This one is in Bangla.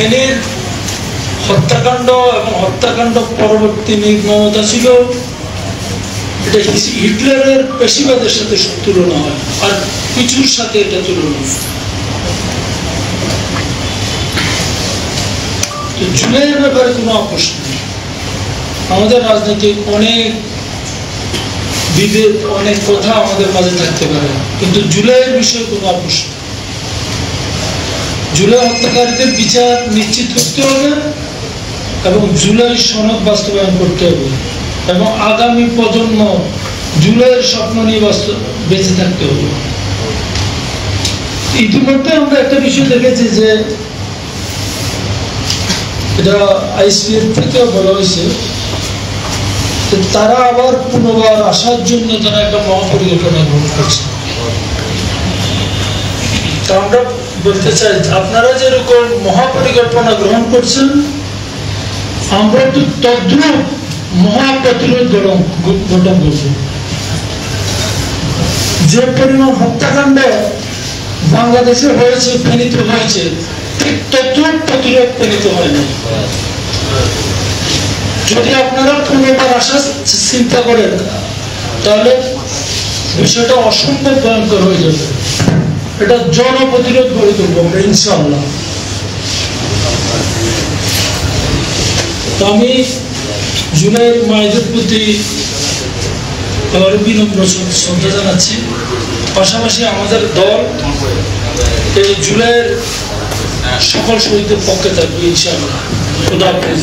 ফেনীর হত্যাকাণ্ড এবং হত্যাকাণ্ড পরবর্তী নির্মমতা ছিল, এটা হিটলারের পেশিবাদের সাথে তুলনা হয়, আর কিছুর সাথে এটা তুলনা হয়। জুলাইয়ের ব্যাপারে কোনো আপোষ নেই। আমাদের রাজনীতিক অনেক বিভেদ, অনেক কথা আমাদের মাঝে থাকতে পারে, কিন্তু জুলাইয়ের বিষয়ে কোনো আপোষ নেই। জুলাই হত্যাকারীদের বিচার নিশ্চিত করতে হবে এবং জুলাই সনদ বাস্তবায়ন করতে হবে এবং আগামী প্রজন্ম জুলাইয়ের স্বপ্ন নিয়ে বেঁচে থাকতে হবে। ইতিমধ্যে আমরা একটা বিষয় দেখেছি যে এটা আইসিএফ থেকেও বলা হয়েছে, তারা আবার পুনর্বার আসার জন্য তারা একটা মহাপরিকল্পনা গ্রহণ করছে। আমরা বলতে চাই, আপনারা যেরকম মহাপরিকল্পনা গ্রহণ করছেন, আমরা তো তদ্রুপ মহাপ্রতিরোধ গঠন করব। যে পরিমাণ হত্যাকাণ্ড বাংলাদেশে হয়েছে, ফেনীতে হয়েছে, ঠিক তদ্রুপ প্রতিরোধ ফেনীতে হয়নি। যদি আপনারা পুনর্বার আসার চিন্তা করেন, তাহলে বিষয়টা অসম্ভব ভয়ঙ্কর হয়ে যাবে। এটা জনপ্রতিরোধ গড়ে তুলব আমরা ইনশাআল্লাহ। তো আমি জুলাইয়ের মায়েদের প্রতি বিনম্র শ্রদ্ধা জানাচ্ছি। পাশাপাশি আমাদের দল এই জুলাইয়ের সকল শহীদদের পক্ষে থাকবে ইনশাআল্লাহ। খোদা হাফেজ।